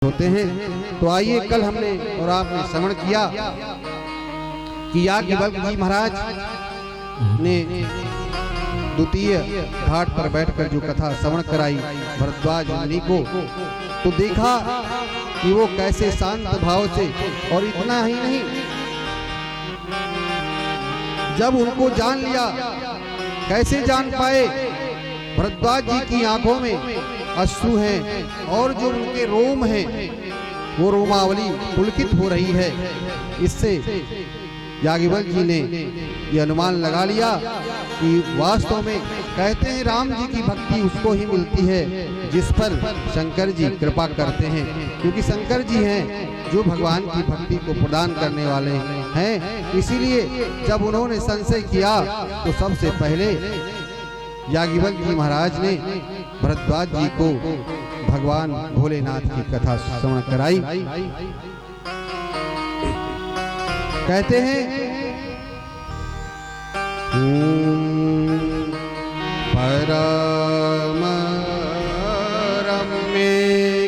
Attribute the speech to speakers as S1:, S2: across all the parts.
S1: होते हैं। तो आइए, कल हमने और आपने श्रवण किया कि याज्ञवल्क्य जी महाराज ने द्वितीय घाट पर बैठकर जो कथा श्रवण कराई भरद्वाज मुनि को, तो देखा कि वो कैसे शांत भाव से, और इतना ही नहीं, जब उनको जान लिया, कैसे जान पाए, भरद्वाज जी की आंखों में अश्रु हैं और जो उनके रोम हैं वो रोमावली पुलकित हो रही है। इससे याज्ञवल्क्य जी ने ये अनुमान लगा लिया कि वास्तव में, कहते हैं, राम जी की भक्ति उसको ही मिलती है जिस पर शंकर जी कृपा करते हैं, क्योंकि शंकर जी हैं जो भगवान की भक्ति को प्रदान करने वाले हैं। इसीलिए जब उन्होंने संशय किया तो सबसे पहले याज्ञवल्क्य जी महाराज ने भरद्वाज जी को भगवान भोलेनाथ की कथा श्रवण कराई। कहते हैं, परम रम्य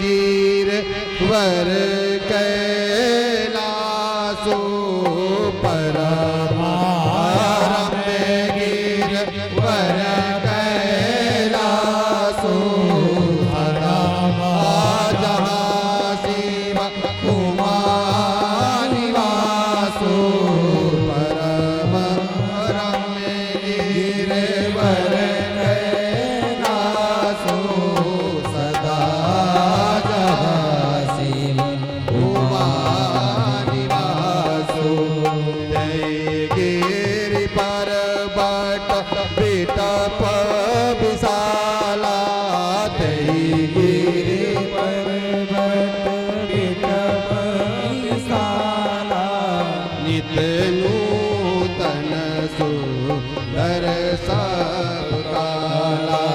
S1: गिरवर कैलासो, परम रम्य गिरवर कैलासो, जहाँ शिव उमा निवासो, परम रम्य गिरवर कैलासो, सदा जहाँ शिव उमा निवासो। जय गिरि पर्वत बिटप विशाला, जय गिरि पर्वत बिटप विशाला, नित नूतन सुंदर सब काला,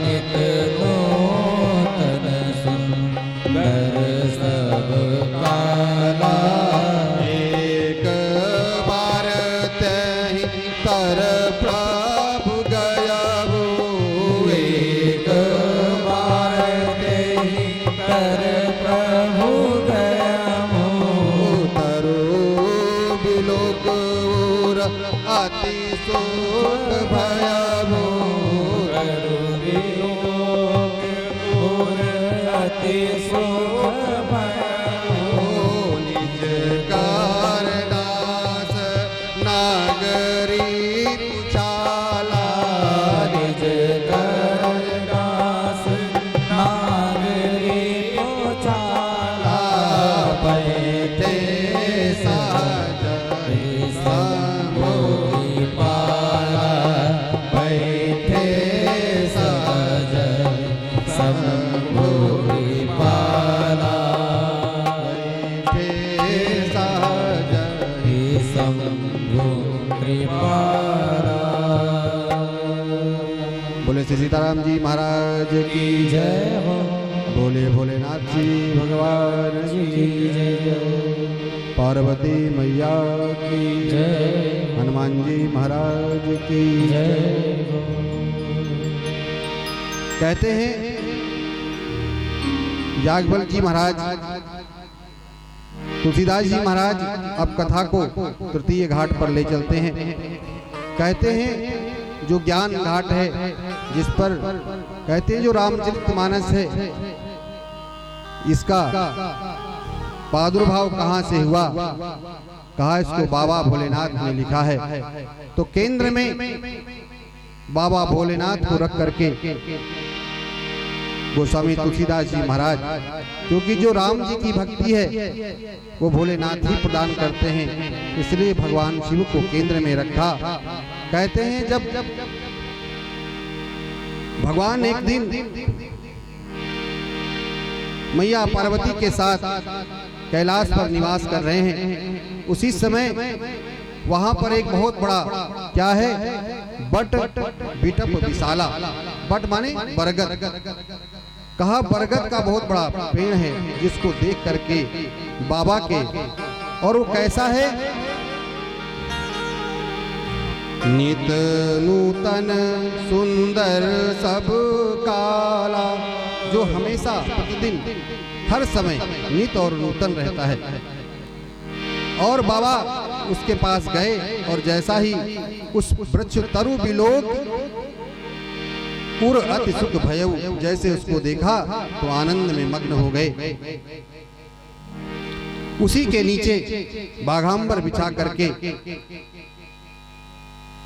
S1: नित नूतन सुंदर सब काला। एक बार तहि तर प्रभु गयहु, एक बार तहि तर प्रभु गयहु, तरो बिलोक और अति सुख भयहु, तरो बिलोक और अति सुख भयहु, निज कारदास नागरी पुछाला, निज कारदास नागरी पुछाला, बैठे सहज संभोगी पाला, बैठे सहज संभोगी पाला, बैठे सहज संभोगी पाला। बोले श्री सीताराम जी महाराज की जय हो, बोले भोलेनाथ जी भगवान की जय, पार्वती मैया की जय, हनुमान जी महाराज की जय। कहते हैं, याज्ञवल्क्य जी महाराज, तुलसीदास जी महाराज अब कथा को तृतीय घाट पर ले चलते हैं। कहते हैं, जो ज्ञान घाट है, जिस पर कहते हैं जो रामचरितमानस है, इसका प्रादुर्भाव कहाँ से हुआ, कहा इसको बाबा भोलेनाथ ने लिखा है। तो केंद्र में बाबा भोलेनाथ को रख करके गोस्वामी तुलसीदास जी महाराज, क्योंकि जो राम जी की भक्ति है वो भोलेनाथ ही प्रदान करते हैं, इसलिए भगवान शिव को केंद्र में रखा। कहते हैं, जब भगवान एक दिन मैया पार्वती के साथ कैलाश पर निवास कर रहे हैं, उसी समय वहां पर एक बहुत बड़ा क्या है, बट बिटप विशाला, बट माने बरगद, कहा बरगद का बहुत बड़ा पेड़ है, जिसको देख करके बाबा के, और वो कैसा है, नित नूतन सुंदर सब काला, जो हमेशा प्रतिदिन हर समय नित और नूतन रहता है। और बाबा उसके पास गए और जैसा ही उस वृक्ष तरु बिलोक पुर अति सुख भयउ, जैसे उसको देखा तो आनंद में मग्न हो गए। उसी के नीचे बाघांबर बिछा करके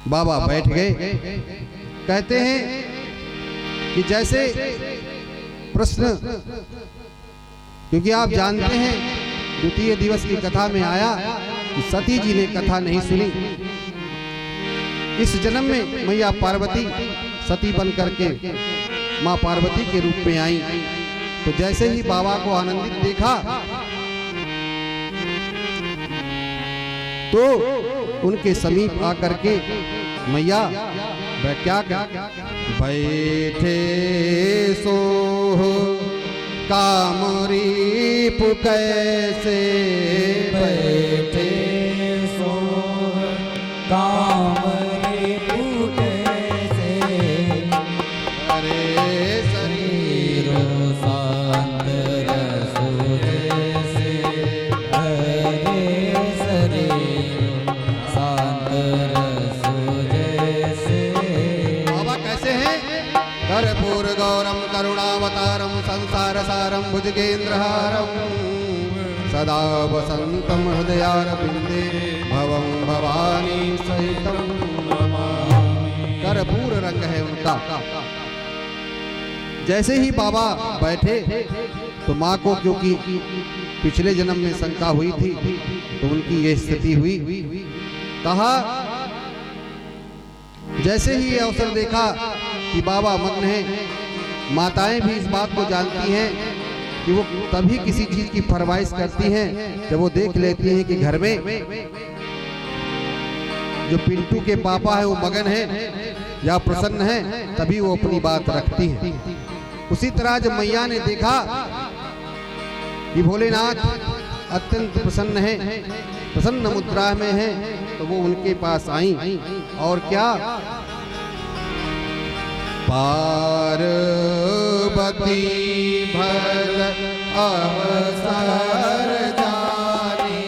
S1: बाबा बैठ गए। कहते हैं कि जैसे प्रश्न, क्योंकि आप जानते हैं द्वितीय दिवस की कथा में आया कि सती जी ने कथा नहीं सुनी। इस जन्म में मैया पार्वती सती बन करके माँ पार्वती के रूप में आई। तो जैसे ही बाबा को आनंदित देखा तो उनके समीप आकर के मैया क्या बैठे सो कामरीप कैसे,
S2: बैठे सो कामरीप कैसे,
S1: अरे शरीर
S2: शांत रसो जैसे, अरे शरीर शांत रसो जैसे।
S1: बाबा कैसे हैं? कर्पूर गौरम करुणावतारम संसार सारम भुजगेंद्रहारम सदा वसंतम हृदयारविंदे भवं भवानी सहितम नमामि। कर्पूर रंग है उनका। जैसे ही बाबा बैठे तो माँ को, क्योंकि पिछले जन्म में शंका हुई थी तो उनकी ये स्थिति हुई। कहा जैसे ही ये अवसर देखा कि बाबा मग्न हैं, माताएं भी इस बात को जानती हैं कि वो तभी किसी चीज की फरमाइश करती हैं जब वो देख लेती हैं कि घर में जो पिंटू के पापा है वो मगन है या प्रसन्न है, तभी वो अपनी बात रखती हैं। उसी तरह जब मैया ने देखा कि भोलेनाथ अत्यंत प्रसन्न है, प्रसन्न मुद्रा में है, तो वो उनके पास आई और क्या पार्वती भल अवसर जानी,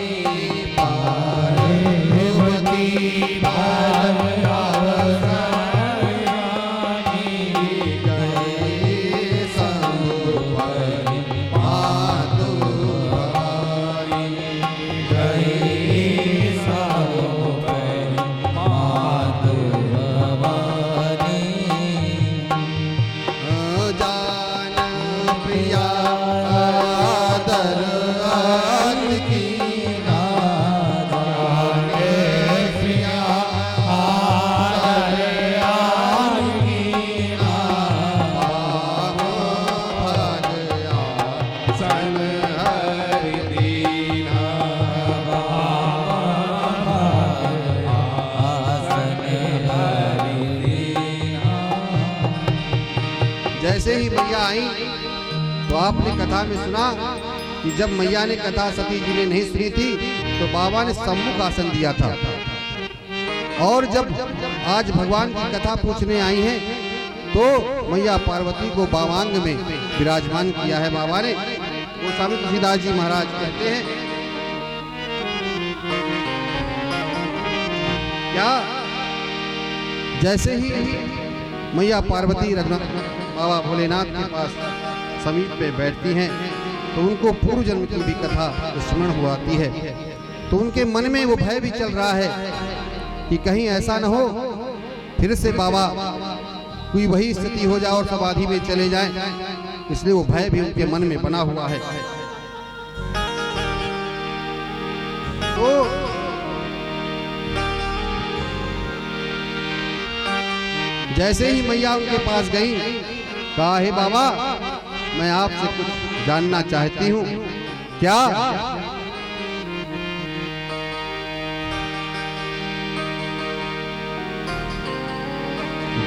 S1: पार्वती भल अवसर जानी, गए संभवानी मातु भवानी,
S2: गए संभवानी मातु भवानी।
S1: जान प्रिया आदर आन की ना, जाने प्रिया आदर आन की ना, पाम भगया सन हरि दीना,
S2: आसन हरि दीना।
S1: जैसे ही मैया आई तो आपने कथा में सुना कि जब मैया ने कथा सती जी ने नहीं सुनी थी तो बाबा ने सम्मुख आसन दिया था। और जब आज भगवान की कथा पूछने आई हैं तो मैया पार्वती को बावांग में विराजमान किया है बाबा ने। वो स्वामी तुलसीदास जी महाराज कहते हैं क्या, जैसे ही मैया पार्वती रघुनाथ बाबा भोलेनाथ के पास समीप पे बैठती हैं तो उनको पूर्व जन्म की भी कथा स्मरण हो आती है। तो उनके मन में वो भय भी चल रहा है कि कहीं ऐसा न हो फिर से बाबा कोई वही स्थिति हो जाए और समाधि में चले जाएं, इसलिए वो भय भी उनके मन में बना हुआ है। तो जैसे ही मैया उनके पास गई, कहा हे बाबा मैं आपसे कुछ जानना चाहती हूँ। क्या?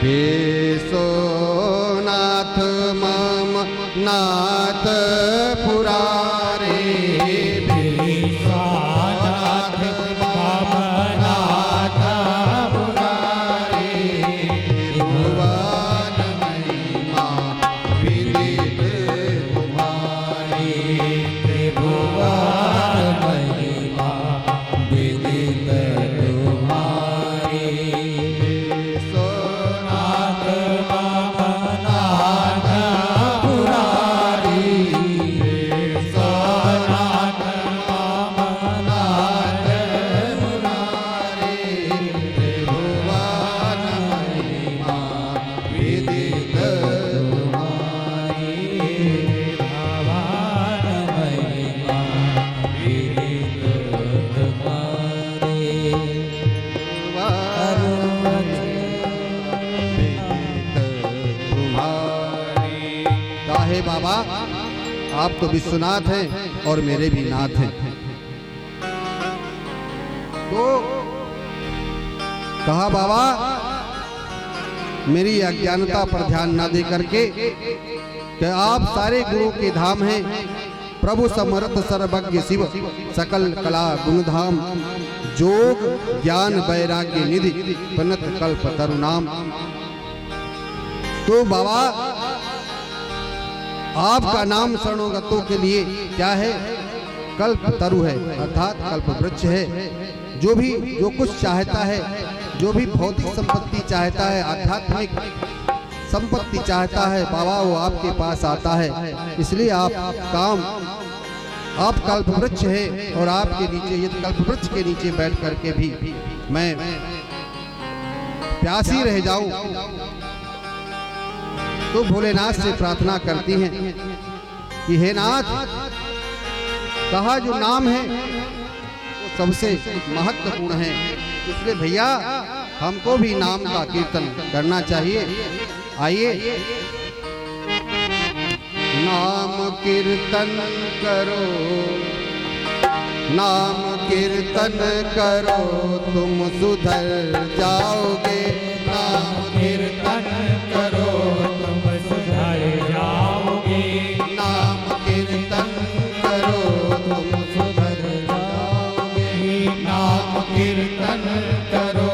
S1: बेसो नाथ मम नाथ पुरारे, बेसो नाथ मम नाथ पुरारे, भुवन महिमा विदित तुम्हारी, आप तो विश्वनाथ हैं और मेरे भी नाथ हैं। तो कहा बाबा मेरी अज्ञानता पर ध्यान न दे करके कि आप सारे गुरु के धाम हैं, प्रभु समर्थ सर्वज्ञ शिव सकल कला गुणधाम, जोग ज्ञान वैराग्य निधि पनत कल्प तरु नाम। तो बाबा आपका नाम शरणोगतों के लिए क्या है? कल्प तरु है, अर्थात कल्प वृक्ष है। जो कुछ चाहता है, जो भी भौतिक संपत्ति चाहता है, आध्यात्मिक संपत्ति चाहता है, बाबा वो आपके पास आता है। इसलिए आप कल्प वृक्ष है और आपके नीचे, यदि कल्प वृक्ष के नीचे बैठ करके भी मैं प्यासी रह जाऊं तो भोलेनाथ से प्रार्थना करती हैं कि हे नाथ, कहा जो नाम है वो सबसे महत्वपूर्ण है, इसलिए भैया हमको भी नाम का कीर्तन करना चाहिए। आइए नाम कीर्तन करो, नाम कीर्तन करो तुम सुधर जाओगे। नाम
S2: कीर्तन करो तुम सुधर जाओगे।
S1: नाम कीर्तन करो तुम सुधर जाओगे।
S2: नाम कीर्तन करो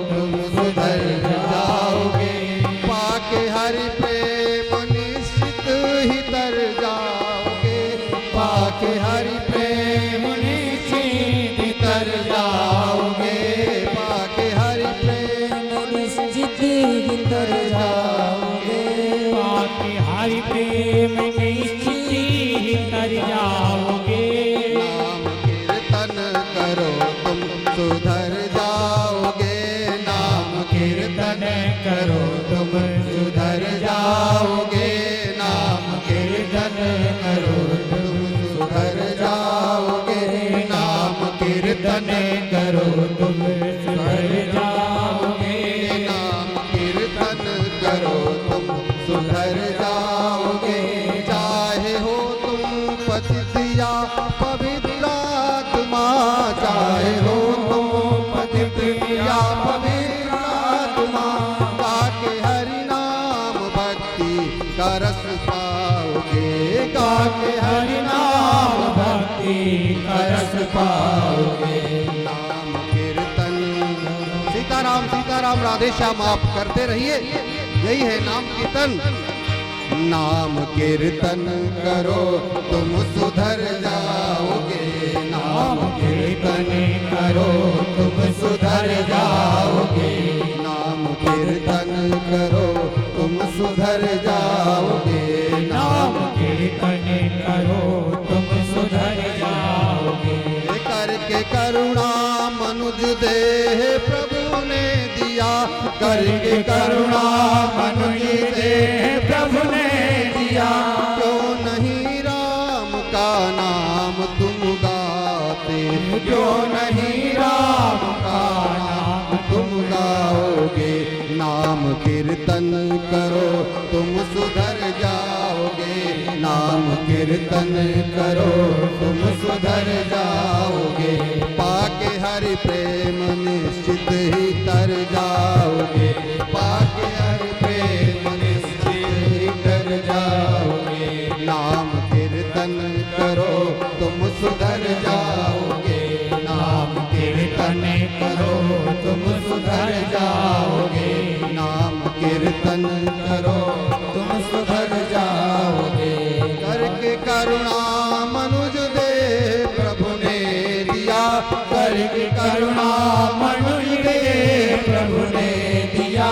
S2: तुम सुधर जाओगे।
S1: पाके हरि प्रेम निश्चित ही तर जाओगे।
S2: पाके हरि प्रेम निश्चित ही तर जाओगे।
S1: पाके हरि प्रेम
S2: निश्चित ही तर जाओगे। पाके हरि प्रेम निश्चित ही तर जाओगे।
S1: नाम कीर्तन करो तुम सुधर जाओगे। नाम
S2: कीर्तन करो तुम सुधर जाओगे। नाम कीर्तन करो तुम सुधर जाओगे। नाम कीर्तन करो तुम सुधर जाओगे।
S1: नाम कीर्तन करो तुम सुधर जाओगे। चाहे हो तुम पतित या पवित्र आत्मा, चाहे हो तुम पतित या पवित्र आत्मा, गाके हरि नाम भक्ति का रस पाओगे। गाके हरि नाम
S2: भक्ति का रस पाओगे।
S1: नाम कीर्तन। सीताराम सीताराम राधे श्याम आप करते रहिए, यही है नाम कीर्तन। नाम कीर्तन करो तुम सुधर जाओगे। नाम
S2: कीर्तन करो तुम सुधर जाओगे।
S1: नाम कीर्तन करो तुम सुधर जाओगे।
S2: नाम कीर्तन करो तुम सुधर जाओगे।
S1: करके करुणा मनुज देह प्रभु ने दिया। करके करुणा
S2: मनुज देह प्रभु ने दिया।
S1: क्यों नहीं राम का नाम तुम गाते?
S2: क्यों नहीं राम का नाम
S1: तुम गाओगे। नाम कीर्तन करो तुम सुधर जाओगे। नाम कीर्तन करो तुम सुधर जाओगे। पाके हरि प्रेम निश्चित ही तर जाओगे। पाके हरि प्रेम निश्चित ही तर जाओगे। नाम कीर्तन करो तुम सुधर जाओगे। नाम
S2: कीर्तन करो तुम सुधर जाओगे।
S1: नाम कीर्तन करो
S2: तुम सुधर जाओगे।
S1: करके करुणा मनुज दे प्रभु ने दिया।
S2: करके करुणा मनुज दे प्रभु ने दिया।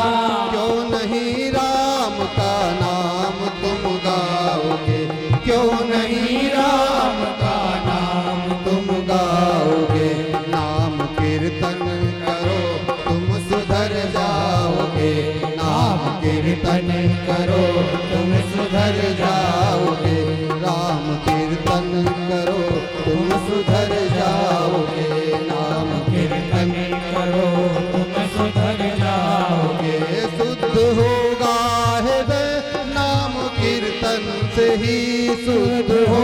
S1: क्यों नहीं राम का नाम तुम गाओगे? क्यों नहीं
S2: राम का नाम
S1: तुम गाओगे? नाम कीर्तन करो तुम सुधर जाओगे। नाम कीर्तन करो तुम सुधर जाओगे। राम कीर्तन करो तुम सुधर जाओगे। नाम
S2: कीर्तन करो तुम सुधर जाओगे।
S1: शुद्ध होगा हृदय नाम कीर्तन से ही शुद्ध हो